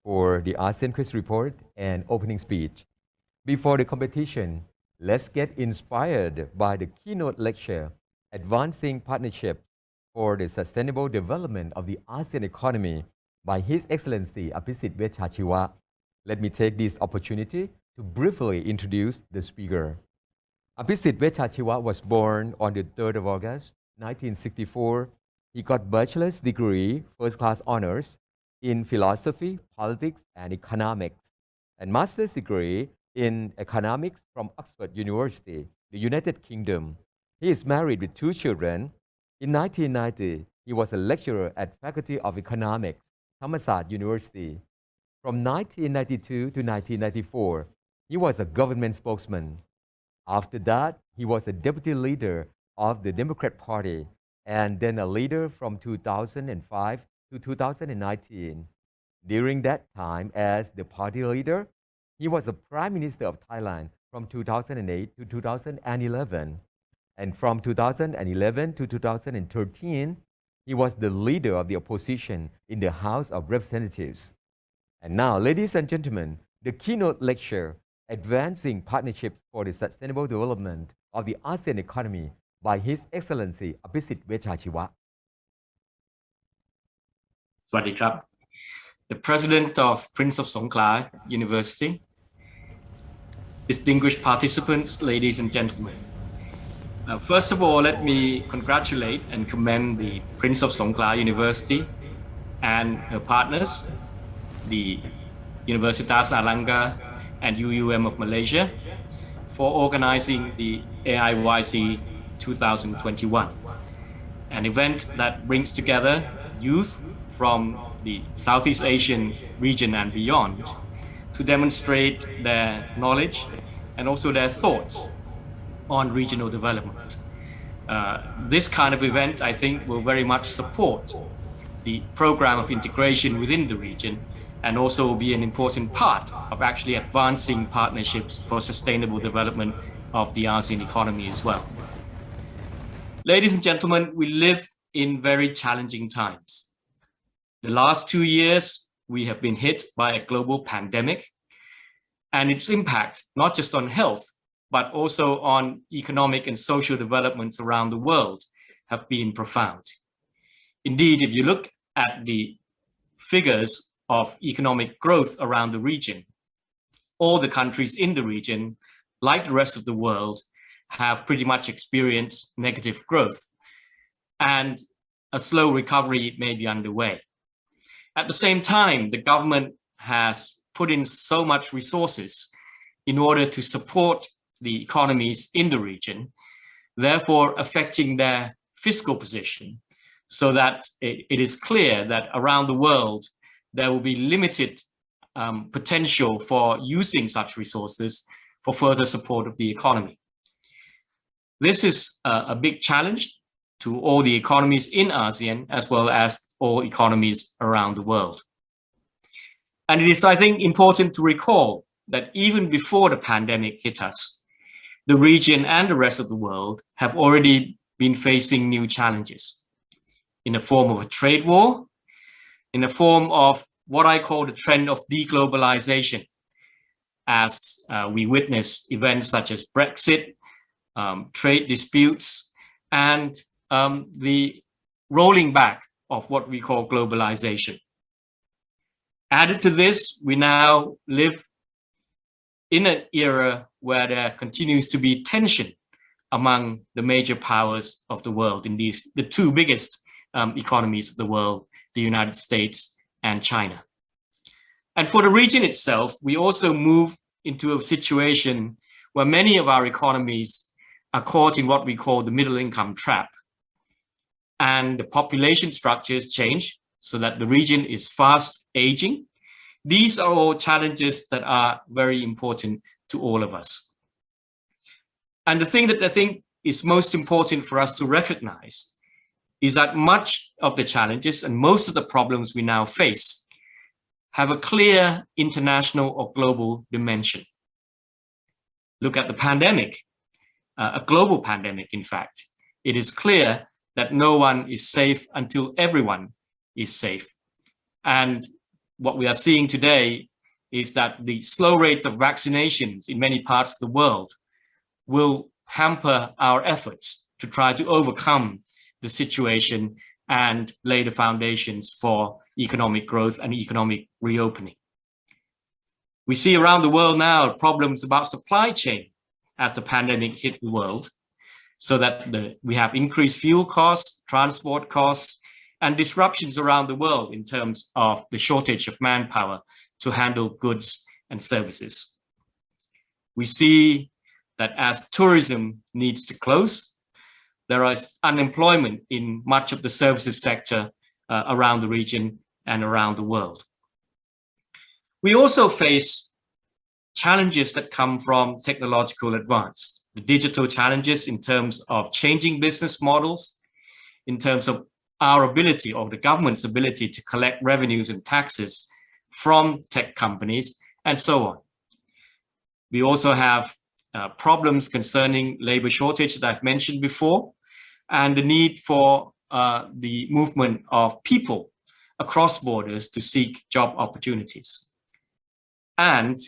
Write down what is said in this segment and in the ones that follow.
for the ASEAN Quiz Report and opening speech. Before the competition, let's get inspired by the keynote lecture, Advancing Partnerships for the Sustainable Development of the ASEAN Economy by His Excellency Apisit Vechachiwa. Let me take this opportunity to briefly introduce the speaker. Apisit Vechachiwa was born on the 3rd of August, 1964. He got bachelor's degree, first class honors, in philosophy, politics, and economics, and master's degree in economics from Oxford University, the United Kingdom. He is married with 2 children. In 1990, he was a lecturer at Faculty of Economics, Thammasat University. From 1992 to 1994, he was a government spokesman. After that, he was a deputy leader of the Democrat Party and then a leader from 2005 to 2019. During that time, as the party leader, he was the Prime Minister of Thailand from 2008 to 2011. And from 2011 to 2013, he was the leader of the opposition in the House of Representatives. And now, ladies and gentlemen, the keynote lecture, Advancing Partnerships for the Sustainable Development of the ASEAN Economy by His Excellency Apisit Vechachiwa. สวัสดีครับ The President of Prince of Songkla University, distinguished participants, ladies and gentlemen. First of all, let me congratulate and commend the Prince of Songkla University and her partners, the Universitas Airlangga and UUM of Malaysia, for organizing the AIYC 2021, an event that brings together youth from the Southeast Asian region and beyond to demonstrate their knowledge and also their thoughts on regional development. This kind of event, I think, will very much support the program of integration within the region and also be an important part of actually advancing partnerships for sustainable development of the ASEAN economy as well. Ladies and gentlemen, we live in very challenging times. The last 2 years, we have been hit by a global pandemic, and its impact, not just on health, but also on economic and social developments around the world, have been profound. Indeed, if you look at the figures of economic growth around the region, all the countries in the region, like the rest of the world, have pretty much experienced negative growth, and a slow recovery may be underway. At the same time, the government has put in so much resources in order to support the economies in the region, therefore affecting their fiscal position, so that it is clear that around the world there will be limited potential for using such resources for further support of the economy. This is a big challenge to all the economies in ASEAN as well as all economies around the world. And it is, I think, important to recall that even before the pandemic hit us, the region and the rest of the world have already been facing new challenges in the form of a trade war, in the form of what I call the trend of deglobalization, as we witness events such as Brexit, trade disputes, and the rolling back of what we call globalization. Added to this, we now live in an era where there continues to be tension among the major powers of the world, in the 2 biggest economies of the world, the United States and China. And for the region itself, we also move into a situation where many of our economies are caught in what we call the middle income trap. And the population structures change so that the region is fast aging. These are all challenges that are very important to all of us. And the thing that I think is most important for us to recognize is that much of the challenges and most of the problems we now face have a clear international or global dimension. Look at the pandemic, a global pandemic, in fact. It is clear that no one is safe until everyone is safe. And what we are seeing today is that the slow rates of vaccinations in many parts of the world will hamper our efforts to try to overcome the situation and lay the foundations for economic growth and economic reopening. We see around the world now problems about supply chain as the pandemic hit the world, so that we have increased fuel costs, transport costs, and disruptions around the world in terms of the shortage of manpower to handle goods and services. We see that as tourism needs to close, there is unemployment in much of the services sector around the region and around the world. We also face challenges that come from technological advance, the digital challenges in terms of changing business models, in terms of our ability or the government's ability to collect revenues and taxes from tech companies, and so on. We also have problems concerning labor shortage that I've mentioned before, and the need for the movement of people across borders to seek job opportunities. And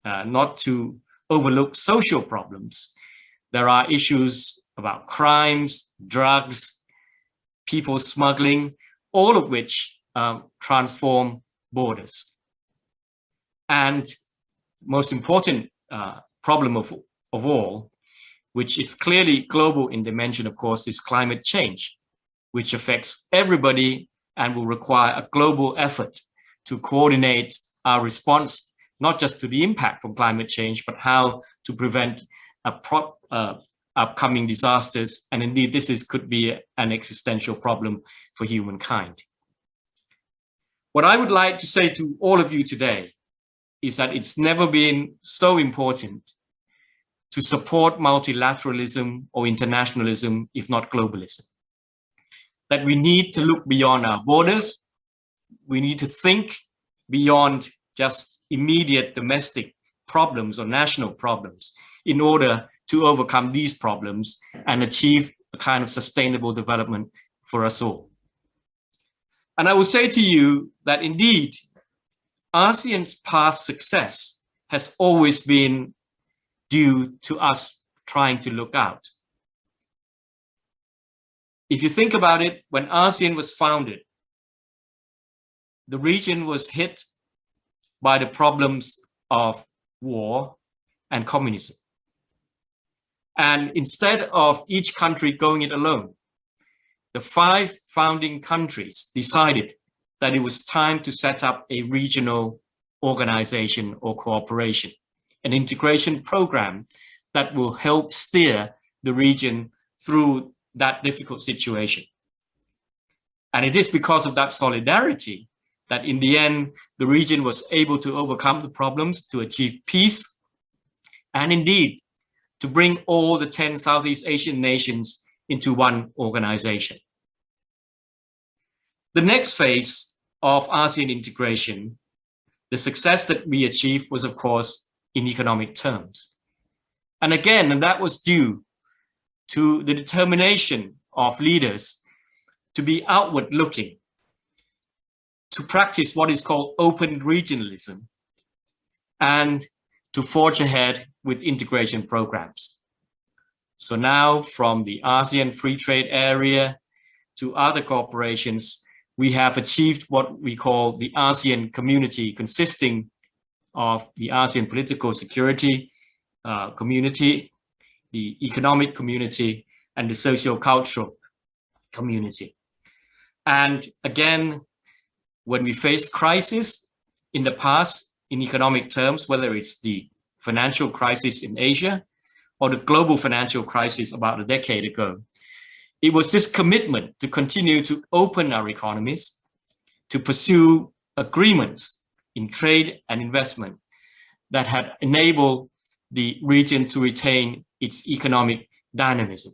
not to overlook social problems. There are issues about crimes, drugs, people smuggling, all of which transform borders. And most important problem of all, which is clearly global in dimension, of course, is climate change, which affects everybody and will require a global effort to coordinate our response, not just to the impact from climate change, but how to prevent upcoming disasters. And indeed, this could be an existential problem for humankind. What I would like to say to all of you today is that it's never been so important to support multilateralism or internationalism, if not globalism. That we need to look beyond our borders. We need to think beyond just immediate domestic problems or national problems in order to overcome these problems and achieve a kind of sustainable development for us all. And I will say to you that indeed, ASEAN's past success has always been due to us trying to look out. If you think about it, when ASEAN was founded, the region was hit by the problems of war and communism. And instead of each country going it alone, the 5 founding countries decided that it was time to set up a regional organization or cooperation, an integration program that will help steer the region through that difficult situation. And it is because of that solidarity that in the end, the region was able to overcome the problems, to achieve peace, and indeed, to bring all the 10 Southeast Asian nations into one organization. The next phase of ASEAN integration, the success that we achieved was, of course, in economic terms. And again, that was due to the determination of leaders to be outward looking, to practice what is called open regionalism, and to forge ahead with integration programs. So now from the ASEAN Free Trade Area to other corporations, we have achieved what we call the ASEAN community, consisting of the ASEAN political security community, the economic community, and the socio-cultural community. And again, when we face crisis in the past, in economic terms, whether it's the financial crisis in Asia or the global financial crisis about a decade ago, it was this commitment to continue to open our economies, to pursue agreements in trade and investment that had enabled the region to retain its economic dynamism.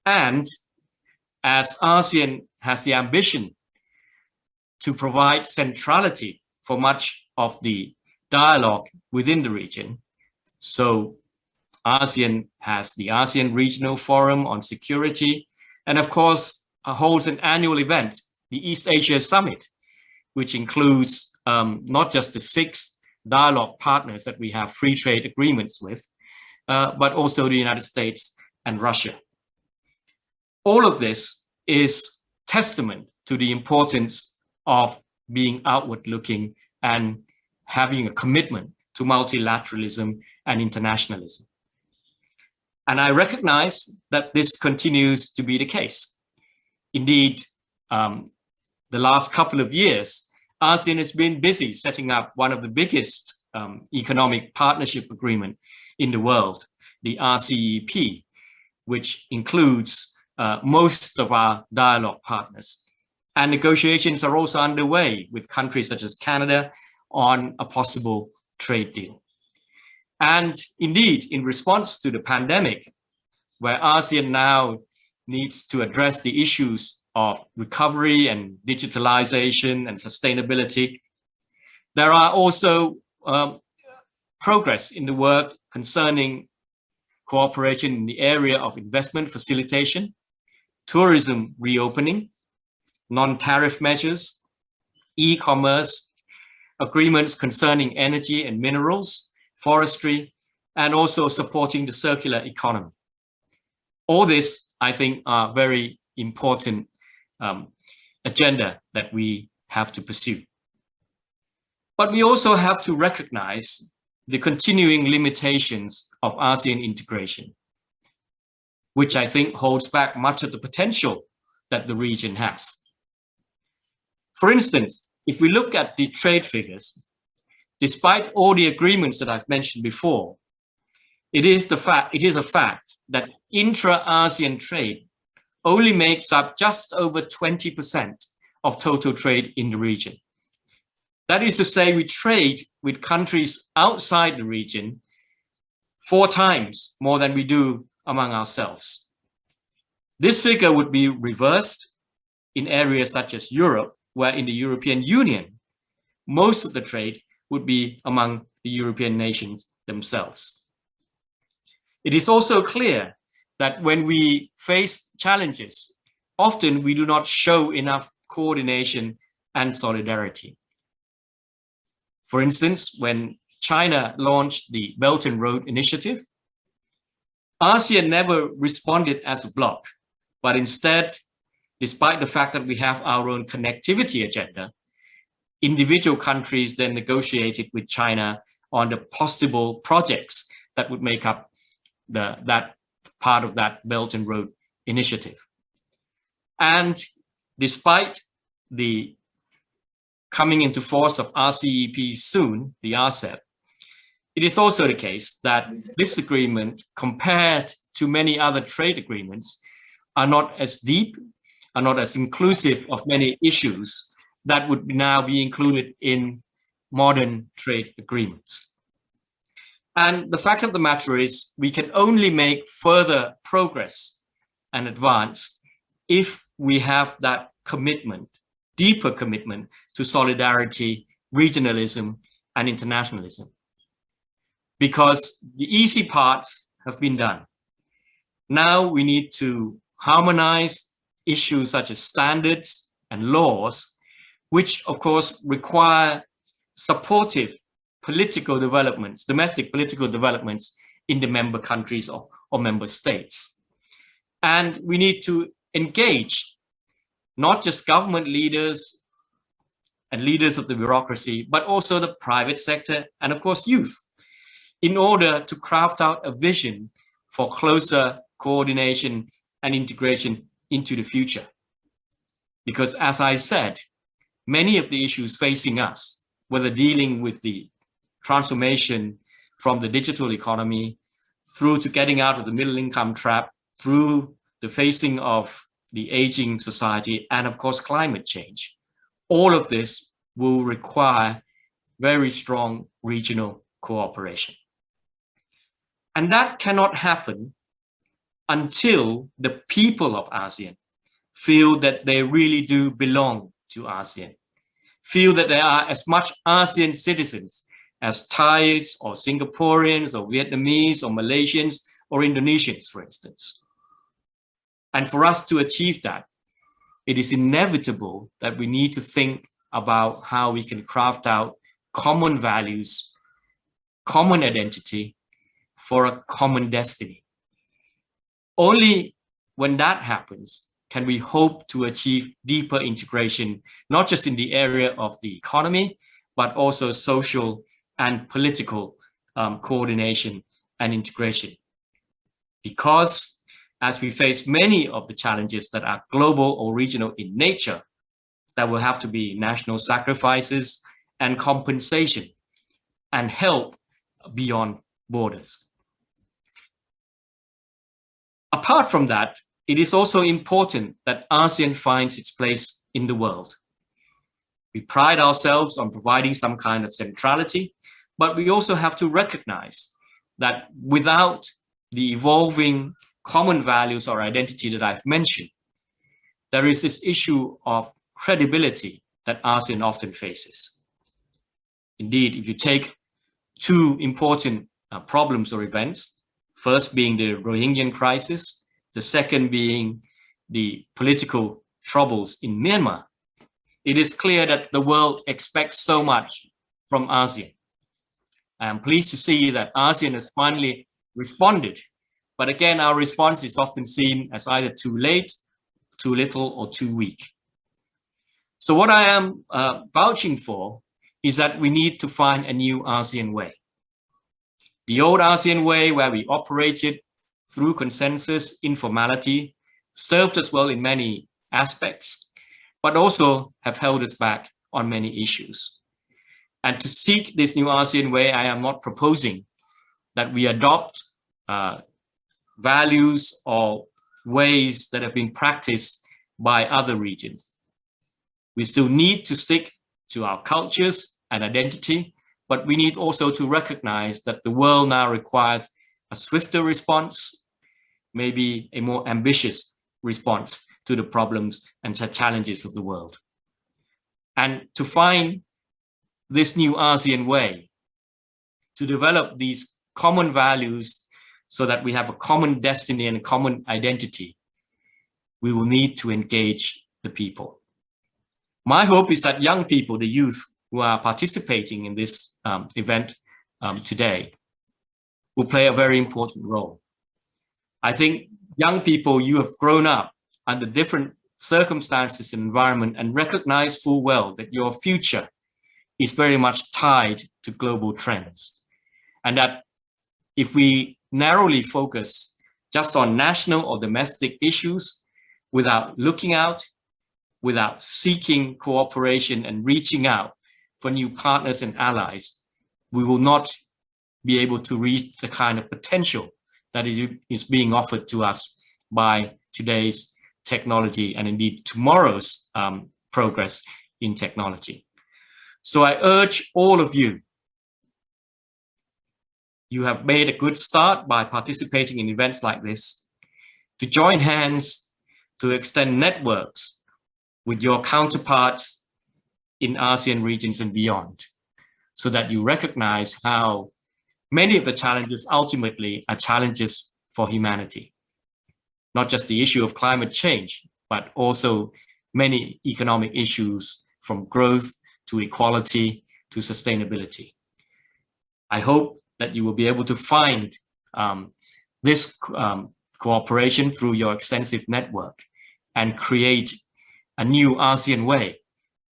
And as ASEAN has the ambition to provide centrality for much of the dialogue within the region, so ASEAN has the ASEAN Regional Forum on Security, and of course holds an annual event, the East Asia Summit, which includes not just the 6 dialogue partners that we have free trade agreements with, but also the United States and Russia. All of this is testament to the importance of being outward looking and having a commitment to multilateralism and internationalism. And I recognize that this continues to be the case. Indeed, the last couple of years, ASEAN has been busy setting up one of the biggest economic partnership agreement in the world, the RCEP, which includes most of our dialogue partners. And negotiations are also underway with countries such as Canada on a possible trade deal. And indeed, in response to the pandemic, where ASEAN now needs to address the issues of recovery and digitalization and sustainability, there are also progress in the work concerning cooperation in the area of investment facilitation, tourism reopening, non-tariff measures, e-commerce, agreements concerning energy and minerals, forestry, and also supporting the circular economy. All this, I think, are very important agenda that we have to pursue. But we also have to recognize the continuing limitations of ASEAN integration, which I think holds back much of the potential that the region has. For instance, if we look at the trade figures, despite all the agreements that I've mentioned before, it is a fact that intra-ASEAN trade only makes up just over 20% of total trade in the region. That is to say, we trade with countries outside the region 4 times more than we do among ourselves. This figure would be reversed in areas such as Europe, where in the European Union, most of the trade would be among the European nations themselves. It is also clear that when we face challenges, often we do not show enough coordination and solidarity. For instance, when China launched the Belt and Road Initiative, ASEAN never responded as a bloc, but instead, despite the fact that we have our own connectivity agenda, individual countries then negotiated with China on the possible projects that would make up that part of that Belt and Road Initiative. And despite the coming into force of RCEP soon, the RCEP, it is also the case that this agreement, compared to many other trade agreements, are not as deep, are not as inclusive of many issues that would now be included in modern trade agreements. And the fact of the matter is, we can only make further progress and advance if we have that commitment, deeper commitment to solidarity, regionalism, and internationalism. Because the easy parts have been done. Now we need to harmonize issues such as standards and laws, which of course require supportive political developments, domestic political developments in the member countries or member states. And we need to engage not just government leaders and leaders of the bureaucracy, but also the private sector and of course youth, in order to craft out a vision for closer coordination and integration into the future. Because as I said, many of the issues facing us, whether dealing with the transformation from the digital economy through to getting out of the middle income trap, through the facing of the aging society, and of course climate change, all of this will require very strong regional cooperation. And that cannot happen until the people of ASEAN feel that they really do belong to ASEAN, feel that they are as much ASEAN citizens as Thais or Singaporeans or Vietnamese or Malaysians or Indonesians, for instance. And for us to achieve that, it is inevitable that we need to think about how we can craft out common values, common identity for a common destiny. Only when that happens can we hope to achieve deeper integration, not just in the area of the economy, but also social and political coordination and integration. Because as we face many of the challenges that are global or regional in nature, there will have to be national sacrifices and compensation and help beyond borders. Apart from that, it is also important that ASEAN finds its place in the world. We pride ourselves on providing some kind of centrality, but we also have to recognize that without the evolving common values or identity that I've mentioned, there is this issue of credibility that ASEAN often faces. Indeed, if you take two important problems or events, first being the Rohingya crisis, the second being the political troubles in Myanmar, it is clear that the world expects so much from ASEAN. I am pleased to see that ASEAN has finally responded, but again, our response is often seen as either too late, too little, or too weak. So what I am vouching for is that we need to find a new ASEAN way. The old ASEAN way, where we operated through consensus, informality, served us well in many aspects, but also have held us back on many issues. And to seek this new ASEAN way, I am not proposing that we adopt values or ways that have been practiced by other regions. We still need to stick to our cultures and identity, but we need also to recognize that the world now requires a swifter response, maybe a more ambitious response to the problems and challenges of the world. And to find this new ASEAN way, to develop these common values so that we have a common destiny and a common identity, we will need to engage the people. My hope is that young people, the youth who are participating in this event today, will play a very important role. I think young people, you have grown up under different circumstances and environment and recognize full well that your future is very much tied to global trends. And that if we narrowly focus just on national or domestic issues without looking out, without seeking cooperation and reaching out for new partners and allies, we will not be able to reach the kind of potential that is being offered to us by today's technology and indeed tomorrow's progress in technology. So I urge all of you, you have made a good start by participating in events like this, to join hands, to extend networks with your counterparts in ASEAN regions and beyond, so that you recognize how many of the challenges ultimately are challenges for humanity. Not just the issue of climate change, but also many economic issues, from growth to equality to sustainability. I hope that you will be able to find this cooperation through your extensive network and create a new ASEAN way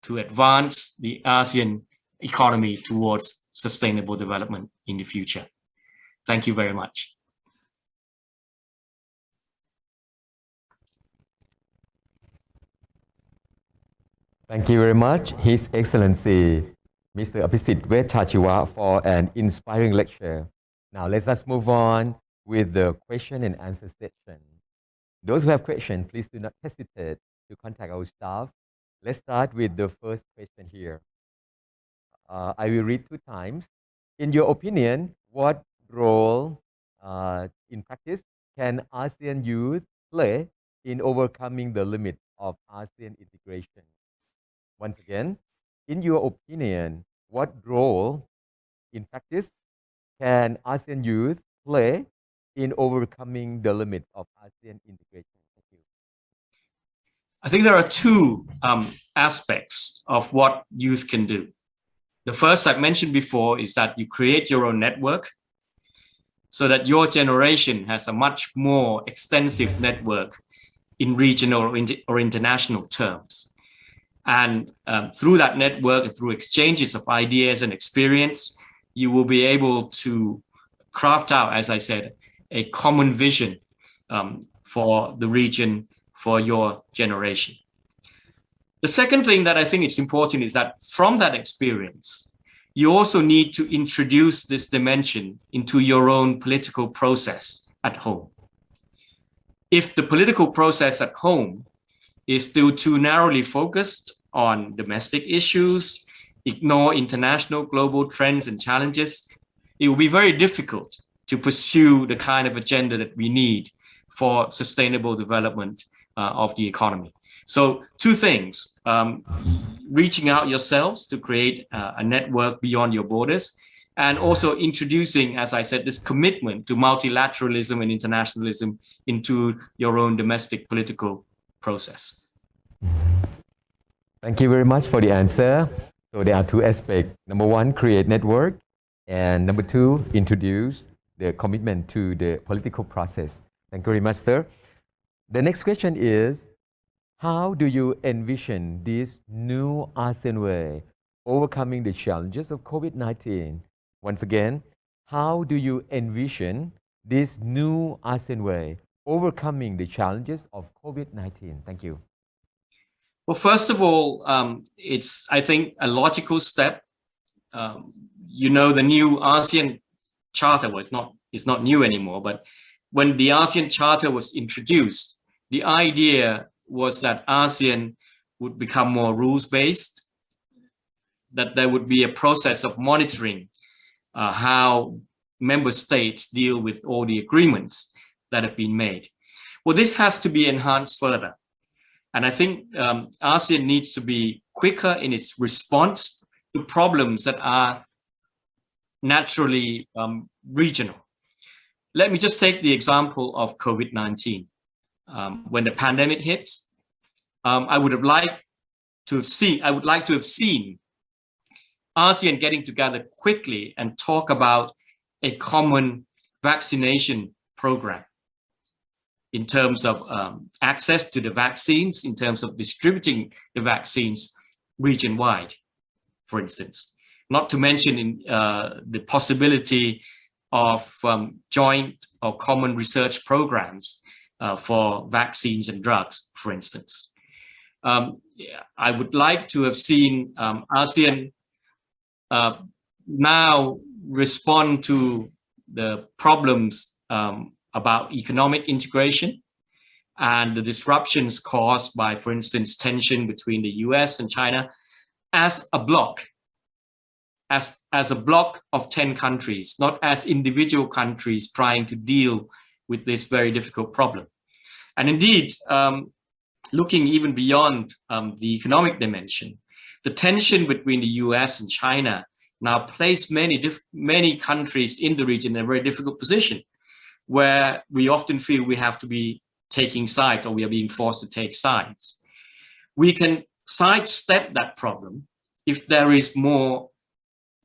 to advance the ASEAN economy towards sustainable development in the future. Thank you very much. Thank you very much, His Excellency, Mr. Apisit Vechachiwa, for an inspiring lecture. Now let us move on with the question and answer section. Those who have questions, please do not hesitate to contact our staff. Let's start with the first question here. I will read 2 times. In your opinion, what role in practice can ASEAN youth play in overcoming the limits of ASEAN integration? Once again, in your opinion, what role in practice can ASEAN youth play in overcoming the limits of ASEAN integration? Thank you. I think there are two aspects of what youth can do. The first I mentioned before is that you create your own network so that your generation has a much more extensive network in regional or international terms. And through that network and through exchanges of ideas and experience, you will be able to craft out, as I said, a common vision for the region, for your generation. The second thing that I think is important is that from that experience, you also need to introduce this dimension into your own political process at home. If the political process at home is still too narrowly focused on domestic issues, ignore international global trends and challenges, it will be very difficult to pursue the kind of agenda that we need for sustainable development of the economy. So two things, reaching out yourselves to create a network beyond your borders, and also introducing, as I said, this commitment to multilateralism and internationalism into your own domestic political process. Thank you very much for the answer. So there are two aspects. Number one, create network. And number two, introduce the commitment to the political process. Thank you very much, sir. The next question is, how do you envision this new ASEAN way overcoming the challenges of COVID-19? Once again, how do you envision this new ASEAN way overcoming the challenges of COVID-19? Thank you. Well, first of all, it's, I think, a logical step. The new ASEAN Charter, well, it's not new anymore, but when the ASEAN Charter was introduced, the idea was that ASEAN would become more rules-based, that there would be a process of monitoring how member states deal with all the agreements that have been made. Well, this has to be enhanced further. And I think ASEAN needs to be quicker in its response to problems that are naturally regional. Let me just take the example of COVID-19. When the pandemic hits, I would like to have seen ASEAN getting together quickly and talk about a common vaccination program in terms of access to the vaccines, in terms of distributing the vaccines region-wide, for instance. Not to mention the possibility of joint or common research programs for vaccines and drugs, for instance. I would like to have seen ASEAN now respond to the problems about economic integration and the disruptions caused by, for instance, tension between the US and China as a bloc, as a bloc of 10 countries, not as individual countries trying to deal with this very difficult problem. And indeed, looking even beyond the economic dimension, the tension between the US and China now place many countries in the region in a very difficult position, where we often feel we have to be taking sides, or we are being forced to take sides. We can sidestep that problem if there is more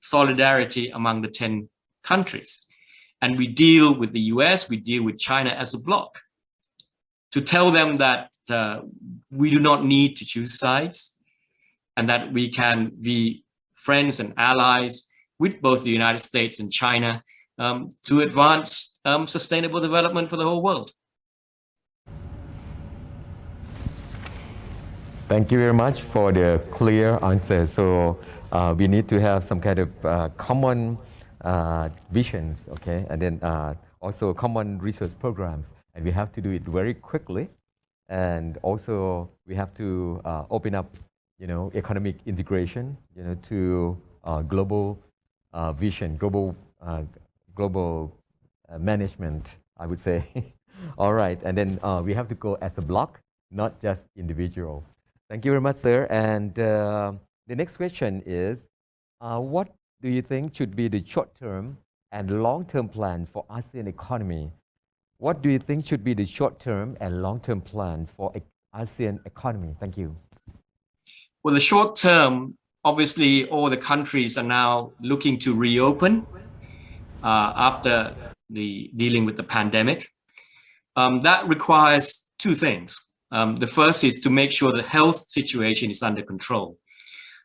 solidarity among the 10 countries. And we deal with the US, we deal with China as a bloc, to tell them that we do not need to choose sides, and that we can be friends and allies with both the United States and China to advance sustainable development for the whole world. Thank you very much for the clear answer. So we need to have some kind of common visions, okay, and then also common research programs, and we have to do it very quickly, and also we have to open up, economic integration, to global vision, global management, I would say. All right, and then we have to go as a block, not just individual. Thank you very much, sir. And the next question is, what do you think should be the short-term and long-term plans for ASEAN economy? What do you think should be the short-term and long-term plans for ASEAN economy? Thank you. Well, the short term, obviously, all the countries are now looking to reopen after the dealing with the pandemic. That requires two things. The first is to make sure the health situation is under control.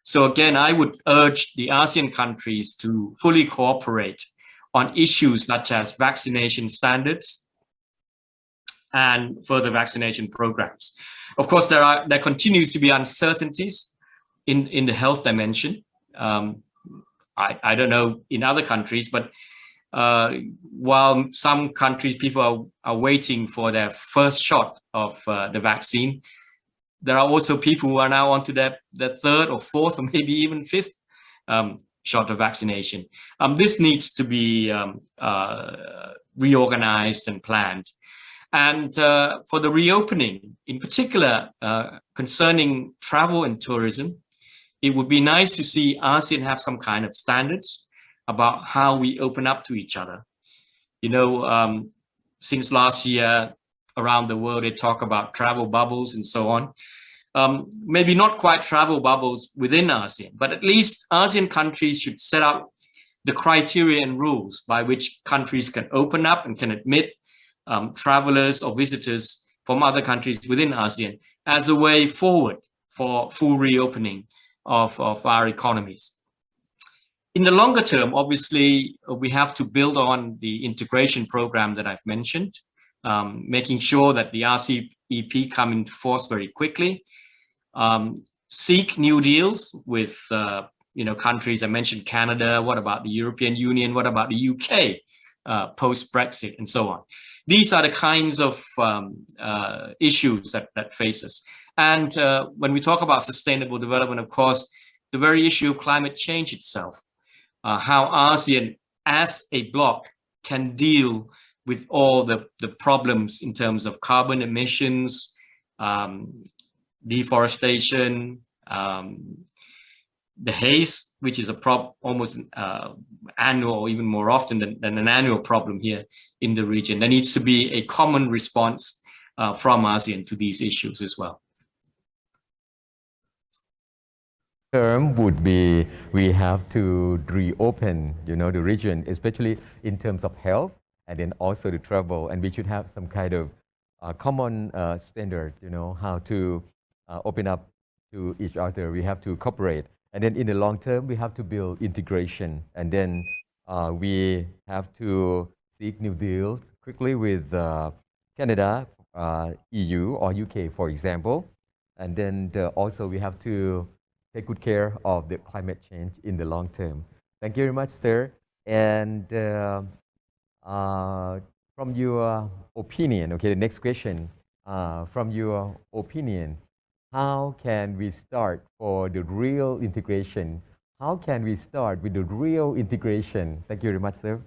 So again, I would urge the ASEAN countries to fully cooperate on issues such as vaccination standards and further vaccination programs. Of course, there continues to be uncertainties in the health dimension. I don't know in other countries, but while some countries, people are waiting for their first shot of the vaccine, there are also people who are now onto their third or fourth or maybe even fifth shot of vaccination. This needs to be reorganized and planned. And for the reopening, in particular, concerning travel and tourism, it would be nice to see ASEAN have some kind of standards about how we open up to each other. You know, since last year, around the world, they talk about travel bubbles and so on. Maybe not quite travel bubbles within ASEAN, but at least ASEAN countries should set up the criteria and rules by which countries can open up and can admit travelers or visitors from other countries within ASEAN as a way forward for full reopening of our economies. In the longer term, obviously, we have to build on the integration program that I've mentioned, making sure that the RCEP come into force very quickly, seek new deals with countries. I mentioned Canada. What about the European Union? What about the UK post-Brexit and so on? These are the kinds of issues that face us. And when we talk about sustainable development, of course, the very issue of climate change itself, how ASEAN as a bloc can deal with all the problems in terms of carbon emissions, deforestation, the haze, which is almost annual or even more often than an annual problem here in the region. There needs to be a common response from ASEAN to these issues as well. Term would be we have to reopen, the region, especially in terms of health and then also the travel, and we should have some kind of common standard, how to open up to each other. We have to cooperate, and then in the long term, we have to build integration, and then we have to seek new deals quickly with Canada, EU or UK, for example, and then also we have to take good care of the climate change in the long term. Thank you very much, sir. And from your opinion, okay, the next question, from your opinion, how can we start for the real integration? How can we start with the real integration? Thank you very much, sir.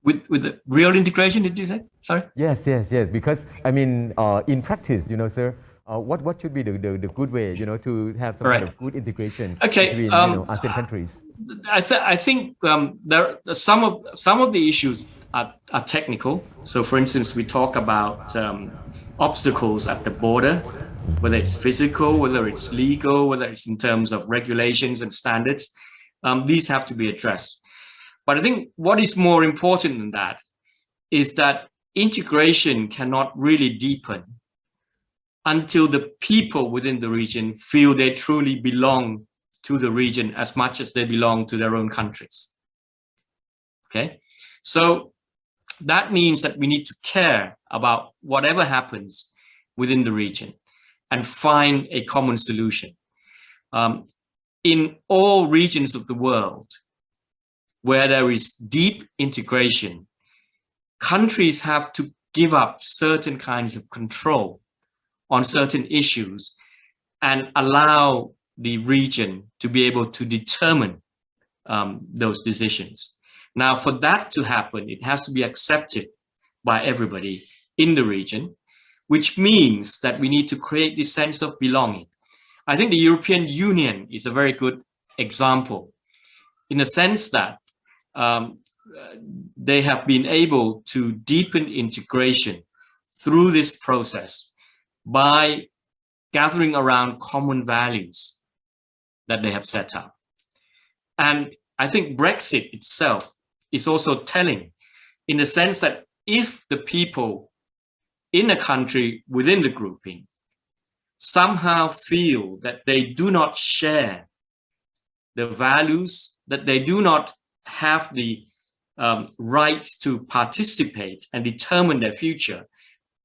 With the real integration, did you say? Sorry? Yes. Because, I mean, in practice, sir, what should be the good way, to have some kind of good integration between ASEAN countries? I think there some of the issues are technical. So, for instance, we talk about obstacles at the border, whether it's physical, whether it's legal, whether it's in terms of regulations and standards. These have to be addressed. But I think what is more important than that is that integration cannot really deepen until the people within the region feel they truly belong to the region as much as they belong to their own countries. Okay, so that means that we need to care about whatever happens within the region and find a common solution. In all regions of the world where there is deep integration, countries have to give up certain kinds of control on certain issues and allow the region to be able to determine those decisions. Now, for that to happen, it has to be accepted by everybody in the region, which means that we need to create this sense of belonging. I think the European Union is a very good example in the sense that they have been able to deepen integration through this process by gathering around common values that they have set up. And I think Brexit itself is also telling, in the sense that if the people in a country within the grouping somehow feel that they do not share the values, that they do not have the right to participate and determine their future,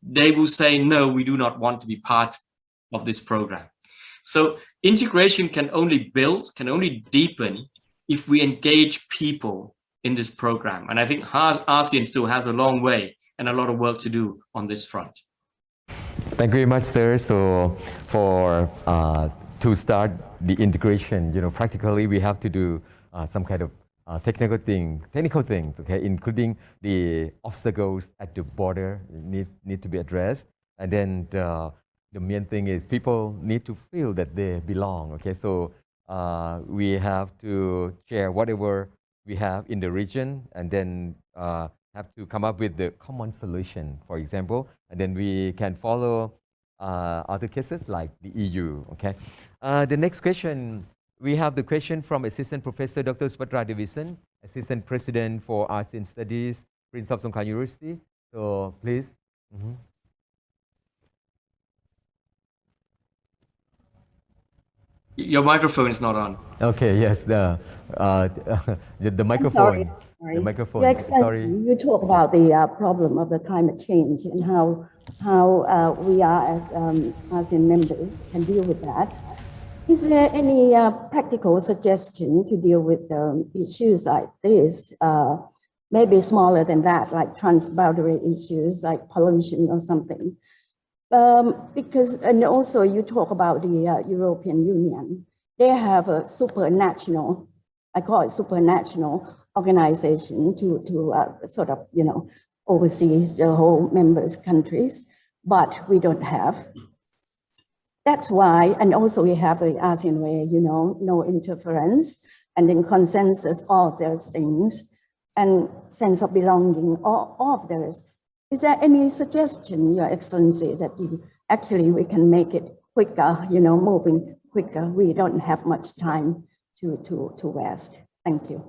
they will say, no, we do not want to be part of this program. So integration can only build, can only deepen if we engage people in this program. And I think ASEAN still has a long way and a lot of work to do on this front. Thank you very much, sir. So for to start the integration, practically we have to do some kind of technical things, okay, including the obstacles at the border need to be addressed, and then the main thing is people need to feel that they belong. Okay, so we have to share whatever we have in the region, and then have to come up with the common solution, for example, and then we can follow other cases like the EU. Okay, the next question. We have the question from Assistant Professor Dr. Subhadra Devisan, Assistant President for ASEAN Studies, Prince of Songkla University. So please. Your microphone is not on. Okay, yes, the microphone. Sorry. The microphone. Your Excellency, Sorry. you talk about the problem of the climate change and how we are as ASEAN members can deal with that. Is there any practical suggestion to deal with issues like this, maybe smaller than that, like transboundary issues like pollution or something? And also you talk about the European Union. They have a supranational, I call it supranational organization to sort of, oversee the whole members countries, but we don't have. That's why, and also we have the ASEAN way, no interference, and then consensus, all of those things, and sense of belonging, all of those. Is there any suggestion, Your Excellency, that we can make it quicker, moving quicker? We don't have much time to waste. Thank you.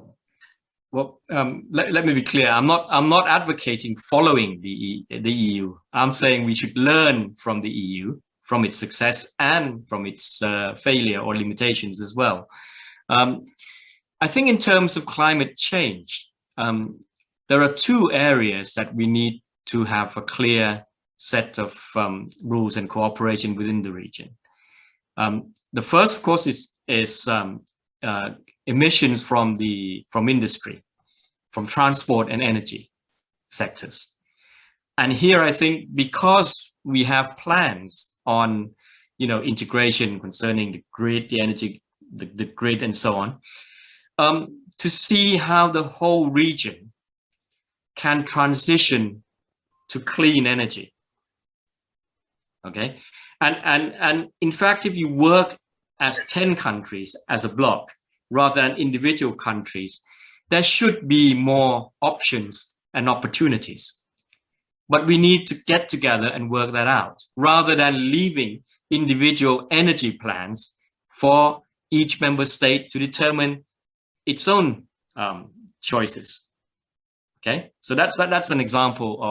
Well, let me be clear. I'm not advocating following the EU. I'm saying we should learn from the EU, from its success and from its failure or limitations as well. I think in terms of climate change, there are two areas that we need to have a clear set of rules and cooperation within the region. The first, of course, is emissions from industry, from transport and energy sectors. And here, I think, because we have plans on, integration concerning the grid, the energy, the grid, and so on, to see how the whole region can transition to clean energy. Okay, and in fact, if you work as 10 countries as a bloc rather than individual countries, there should be more options and opportunities. But we need to get together and work that out, rather than leaving individual energy plans for each member state to determine its own choices. Okay, so that's an example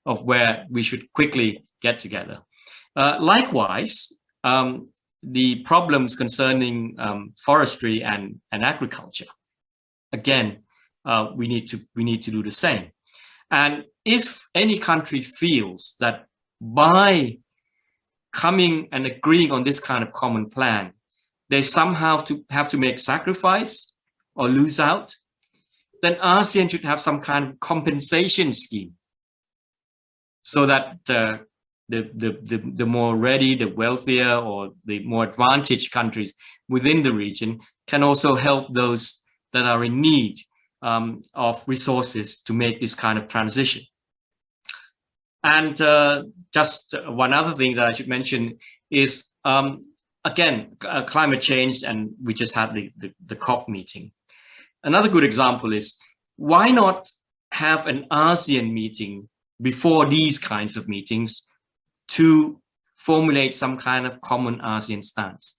of where we should quickly get together. Likewise, the problems concerning forestry and agriculture. Again, we need to do the same. And if any country feels that by coming and agreeing on this kind of common plan, they somehow have to make sacrifice or lose out, then ASEAN should have some kind of compensation scheme, so that the more ready, the wealthier, or the more advantaged countries within the region can also help those that are in need of resources to make this kind of transition. And just one other thing that I should mention is, again, climate change, and we just had the COP meeting. Another good example is, why not have an ASEAN meeting before these kinds of meetings to formulate some kind of common ASEAN stance.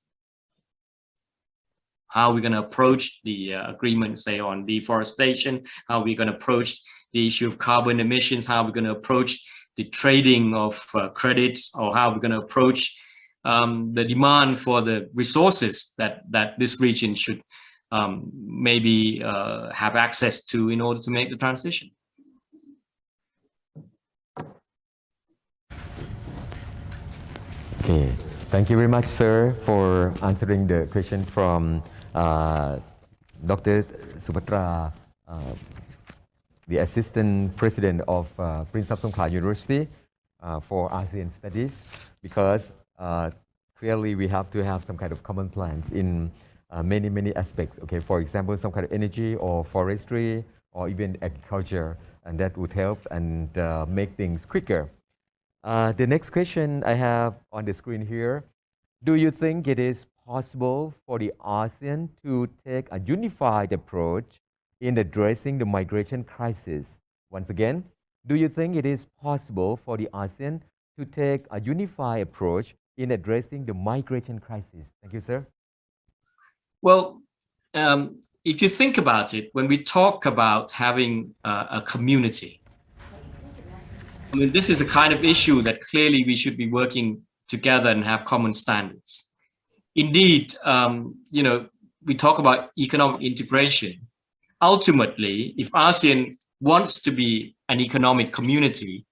How are we going to approach the agreement, say, on deforestation? How are we going to approach the issue of carbon emissions? How are we going to approach the trading of credits? Or how are we going to approach the demand for the resources that this region should maybe have access to in order to make the transition? Okay, thank you very much, sir, for answering the question from Dr. Supatra, the Assistant President of Prince of Songkla University for ASEAN Studies, because clearly we have to have some kind of common plans in many aspects. Okay, for example, some kind of energy or forestry or even agriculture, and that would help and make things quicker. The next question I have on the screen here: do you think it is possible for the ASEAN to take a unified approach in addressing the migration crisis? Once again, do you think it is possible for the ASEAN to take a unified approach in addressing the migration crisis? Thank you, sir. Well, if you think about it, when we talk about having a community, I mean, this is a kind of issue that clearly we should be working together and have common standards. Indeed, you know, we talk about economic integration. Ultimately, if ASEAN wants to be an economic community,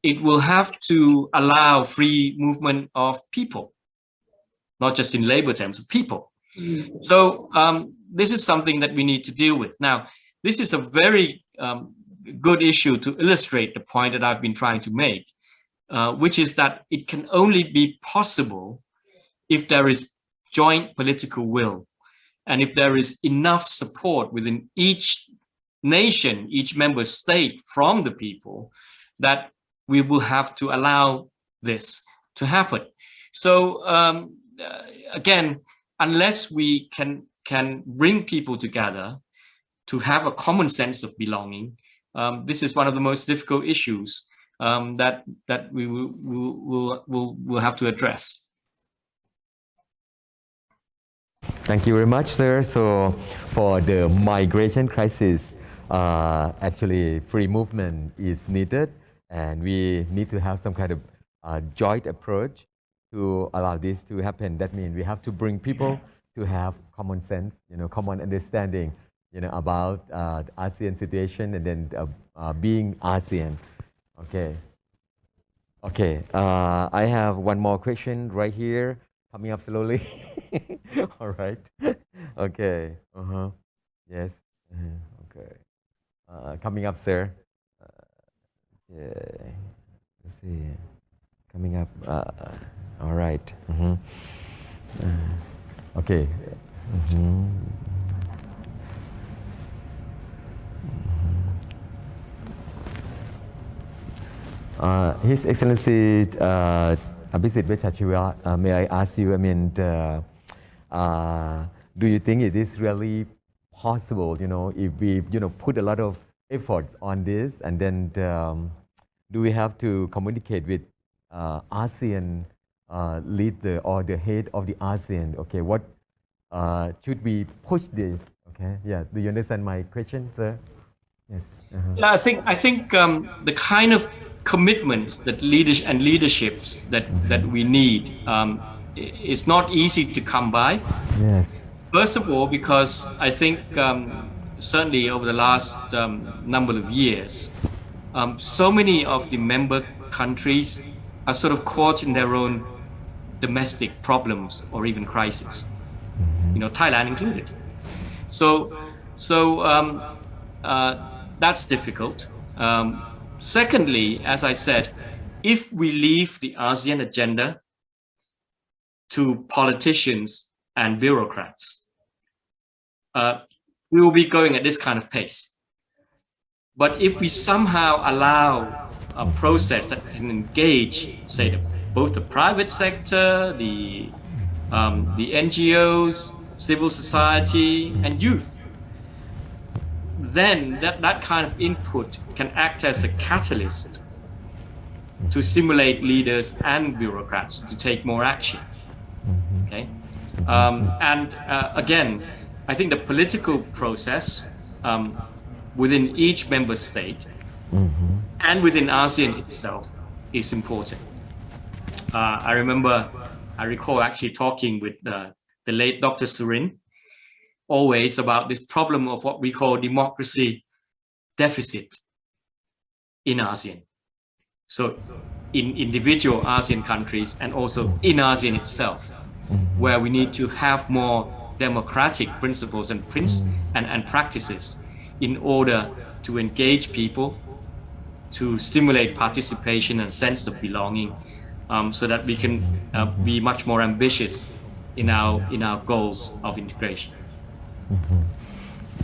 it will have to allow free movement of people, not just in labor terms, of people. So this is something that we need to deal with. Now, this is a very good issue to illustrate the point that I've been trying to make, which is that it can only be possible if there is joint political will and if there is enough support within each nation, each member state from the people, that we will have to allow this to happen. So again, unless we can bring people together to have a common sense of belonging, this is one of the most difficult issues that we will have to address. Thank you very much, sir. So for the migration crisis, actually free movement is needed, and we need to have some kind of joint approach to allow this to happen. That means we have to bring people to have common sense, you know, common understanding, you know, about the ASEAN situation and then being ASEAN. Okay. Okay. I have one more question right here coming up slowly. All right. Okay. Yes. Okay. Coming up, sir. Yeah. Let's see. Coming up. All right. Okay. His Excellency Abhisit Vejjajiva, may I ask you, I mean, do you think it is really possible, you know, if we, you know, put a lot of efforts on this, and then do we have to communicate with ASEAN leader or the head of the ASEAN? Okay, what should we push this? Okay, yeah. Do you understand my question, sir? Yes. Yeah, I think the kind of commitments that leaderships that we need is not easy to come by. Yes. First of all, because I think certainly over the last number of years, so many of the member countries are sort of caught in their own domestic problems or even crises, you know, Thailand included. So that's difficult. Secondly, as I said, if we leave the ASEAN agenda to politicians and bureaucrats, we will be going at this kind of pace. But if we somehow allow a process that can engage, say, both the private sector, the NGOs, civil society, and youth, then that kind of input can act as a catalyst to stimulate leaders and bureaucrats to take more action. Okay, again, I think the political process within each member state and within ASEAN itself is important. I recall actually talking with the late Dr. Surin always about this problem of what we call democracy deficit in ASEAN. So in individual ASEAN countries and also in ASEAN itself, where we need to have more democratic principles and practices in order to engage people, to stimulate participation and sense of belonging, so that we can be much more ambitious in our goals of integration.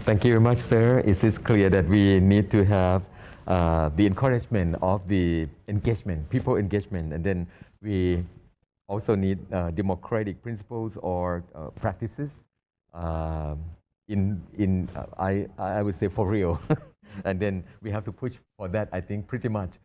Thank you very much, sir. It is clear that we need to have the encouragement of the engagement, people engagement, and then we also need democratic principles or practices I would say for real. And then we have to push for that, I think, pretty much.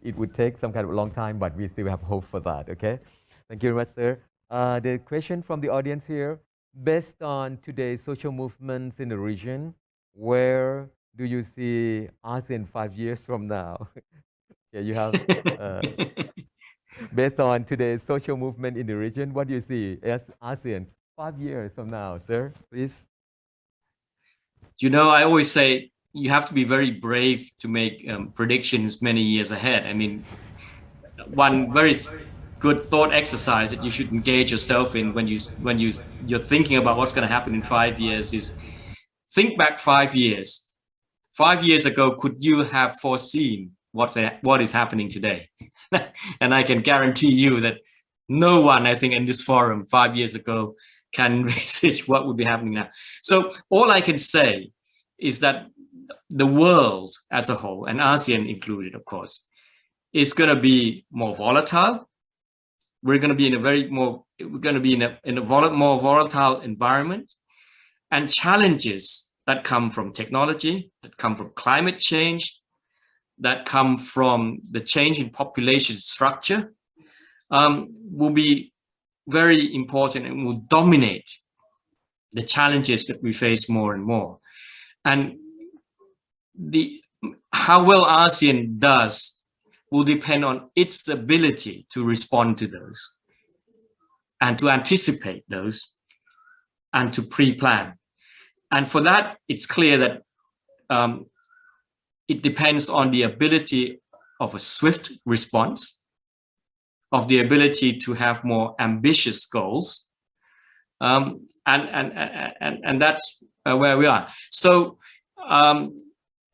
It would take some kind of a long time, but we still have hope for that, okay? Thank you very much, sir. The question from the audience here, based on today's social movements in the region, where do you see ASEAN 5 years from now? Yeah, you have, based on today's social movement in the region, what do you see as ASEAN 5 years from now, sir, please? You know, I always say you have to be very brave to make predictions many years ahead. I mean, one very good thought exercise that you should engage yourself in when you're thinking about what's going to happen in 5 years is think back 5 years. 5 years ago, could you have foreseen what is happening today? And I can guarantee you that no one, I think, in this forum 5 years ago can envisage what would be happening now. So all I can say is that the world as a whole, and ASEAN included, of course, is going to be more volatile. We're going to be in a more volatile environment, and challenges that come from technology, that come from climate change, that come from the change in population structure, will be very important and will dominate the challenges that we face more and more. And how well ASEAN does will depend on its ability to respond to those and to anticipate those and to pre-plan. And for that, it's clear that it depends on the ability of a swift response, of the ability to have more ambitious goals, and that's where we are. So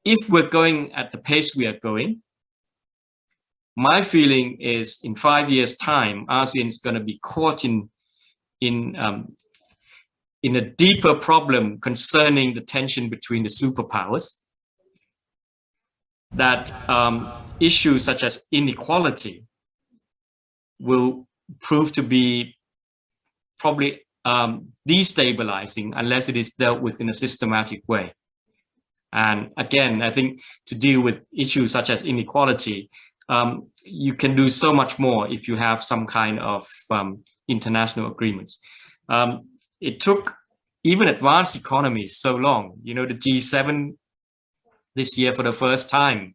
if we're going at the pace we are going, my feeling is in 5 years' time, ASEAN is going to be caught in a deeper problem concerning the tension between the superpowers, that issues such as inequality will prove to be probably destabilizing unless it is dealt with in a systematic way. And again, I think to deal with issues such as inequality, you can do so much more if you have some kind of international agreements. It took even advanced economies so long. You know, the G7 this year for the first time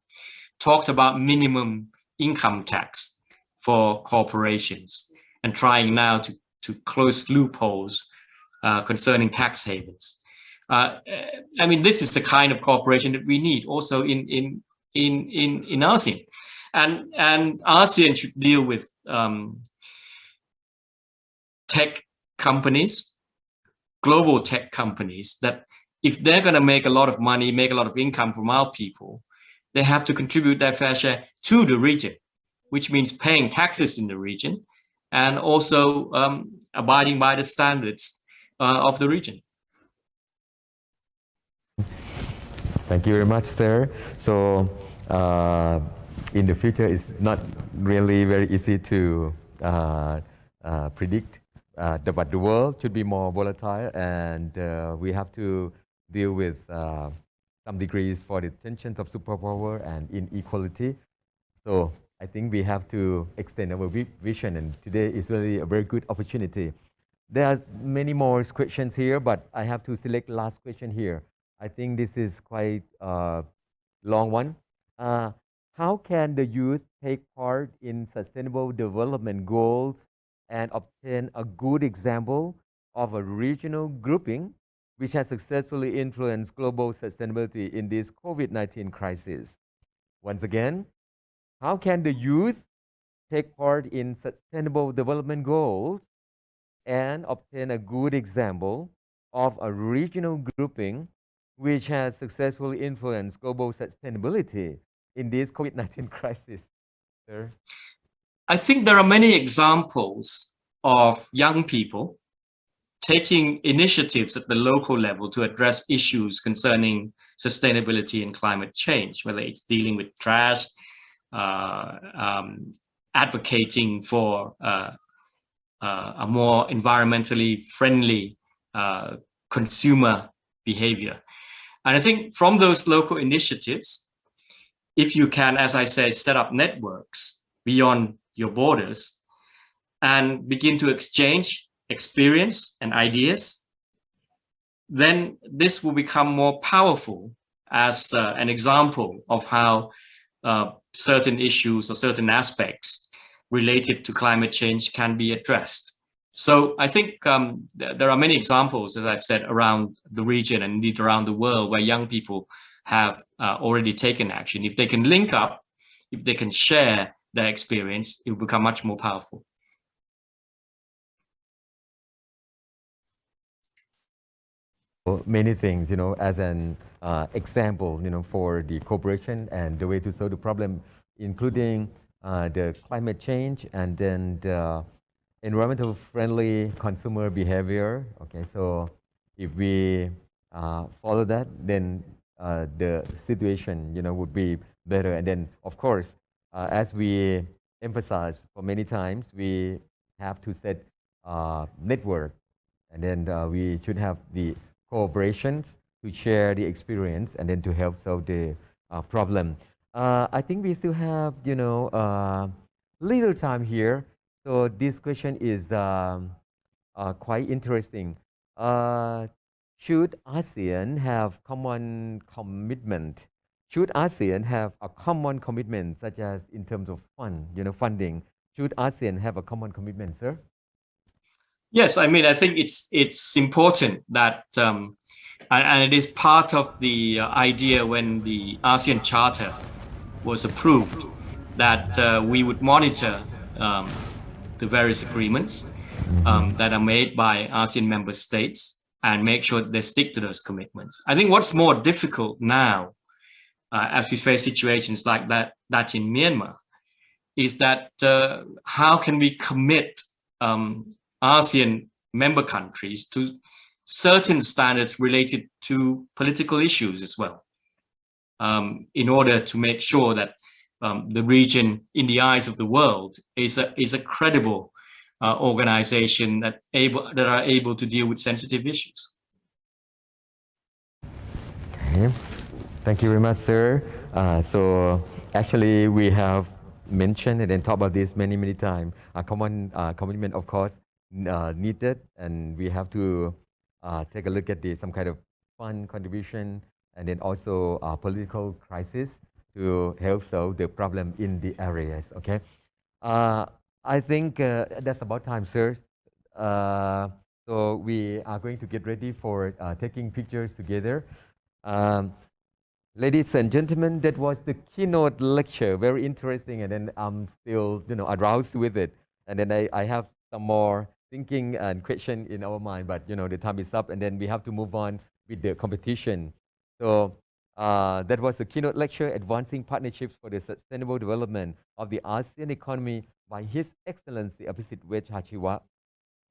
talked about minimum income tax for corporations and trying now to close loopholes concerning tax havens. I mean, this is the kind of cooperation that we need also in ASEAN, and ASEAN should deal with tech companies, global tech companies, that if they're going to make a lot of money, make a lot of income from our people, they have to contribute their fair share to the region, which means paying taxes in the region and also abiding by the standards of the region. Thank you very much, sir. So in the future, it's not really very easy to predict, but the world should be more volatile, and we have to deal with some degrees for the tensions of superpower and inequality. So I think we have to extend our vision, and today is really a very good opportunity. There are many more questions here, but I have to select last question here. I think this is quite long one. Uh, how can the youth take part in sustainable development goals and obtain a good example of a regional grouping which has successfully influenced global sustainability in this COVID-19 crisis? Once again, how can the youth take part in sustainable development goals and obtain a good example of a regional grouping which has successfully influenced global sustainability in this COVID-19 crisis, sir? I think there are many examples of young people taking initiatives at the local level to address issues concerning sustainability and climate change, whether it's dealing with trash, uh, um, advocating for a more environmentally friendly consumer behavior. And I think from those local initiatives, if you can, as I say, set up networks beyond your borders and begin to exchange experience and ideas, then this will become more powerful as an example of how certain issues or certain aspects related to climate change can be addressed. So I think there are many examples, as I've said, around the region and indeed around the world where young people have already taken action. If they can link up, if they can share their experience, it will become much more powerful. Many things, as an example, for the cooperation and the way to solve the problem, including the climate change and then the environmental friendly consumer behavior. Okay, so if we follow that, then the situation, would be better. And then, of course, as we emphasize for many times, we have to set network, and then we should have the cooperations to share the experience and then to help solve the problem. I think we still have, little time here. So this question is quite interesting. Uh, should ASEAN have common commitment? Should ASEAN have a common commitment, such as in terms of funding? Should ASEAN have a common commitment, sir? Yes, I mean, I think it's important that, and it is part of the idea when the ASEAN Charter was approved, that we would monitor the various agreements that are made by ASEAN member states and make sure that they stick to those commitments. I think what's more difficult now, as we face situations like that in Myanmar, is that how can we commit ASEAN member countries to certain standards related to political issues as well, in order to make sure that the region, in the eyes of the world, is a credible organization that are able to deal with sensitive issues. Okay. Thank you very much, sir. So actually, we have mentioned and then talked about this many times. A common commitment, of course, needed, and we have to take a look at some kind of fund contribution and then also political crisis to help solve the problem in the areas. Okay. I think that's about time, sir. So we are going to get ready for taking pictures together. Ladies and gentlemen, that was the keynote lecture. Very interesting, and then I'm still, aroused with it. And then I have some more thinking and question in our mind, but the time is up, and then we have to move on with the competition. So that was the keynote lecture, Advancing Partnerships for the Sustainable Development of the ASEAN Economy by His Excellency Apisit Wechachiwa.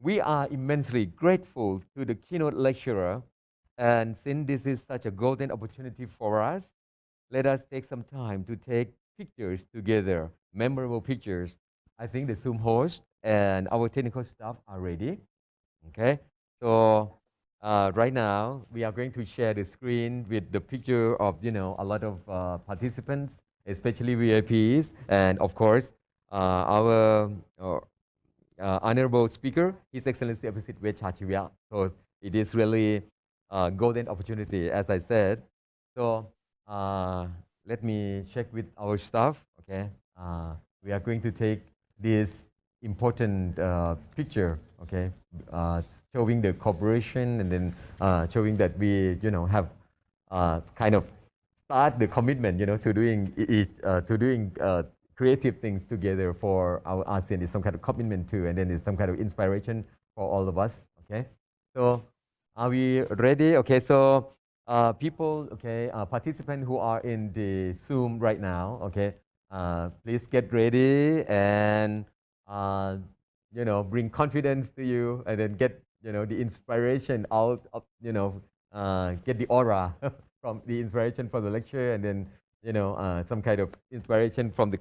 We are immensely grateful to the keynote lecturer. And since this is such a golden opportunity for us, let us take some time to take pictures together, memorable pictures. I think the Zoom host and our technical staff are ready. Okay, so right now we are going to share the screen with the picture of a lot of participants especially VIPs, and of course, our honorable speaker, His Excellency AIYC2021. So it is really a golden opportunity, as I said. So let me check with our staff. Okay, we are going to take this important picture. Okay, showing the cooperation and then showing that we, have kind of start the commitment, to doing creative things together for our ASEAN. Is some kind of commitment too, and then it's some kind of inspiration for all of us. Okay, so are we ready? Okay, so people, okay, participants who are in the Zoom right now, okay, please get ready and bring confidence to you, and then get the inspiration out of get the aura from the inspiration from the lecture, and then some kind of inspiration from the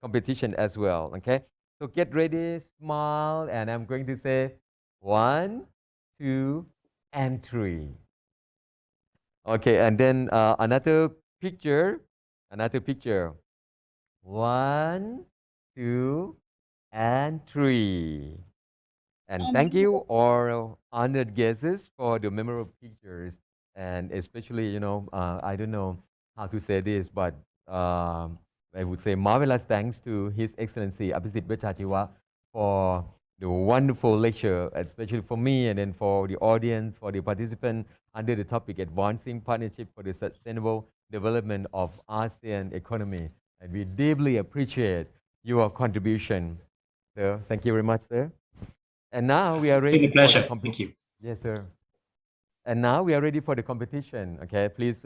competition as well. Okay, so get ready, smile, and I'm going to say 1, 2, and 3. Okay, and then another picture. 1, 2, and 3. And thank you, all honored guests, for the memorable pictures, and especially, I don't know how to say this, but I would say marvelous thanks to His Excellency AIYC2021 for the wonderful lecture, especially for me, and then for the audience, for the participant, under the topic Advancing Partnership for the Sustainable Development of ASEAN Economy. And we deeply appreciate your contribution, sir. Thank you very much, sir. And now we are ready It's a pleasure. for the Thank you. Yes, sir. And now we are ready for the competition. Okay, please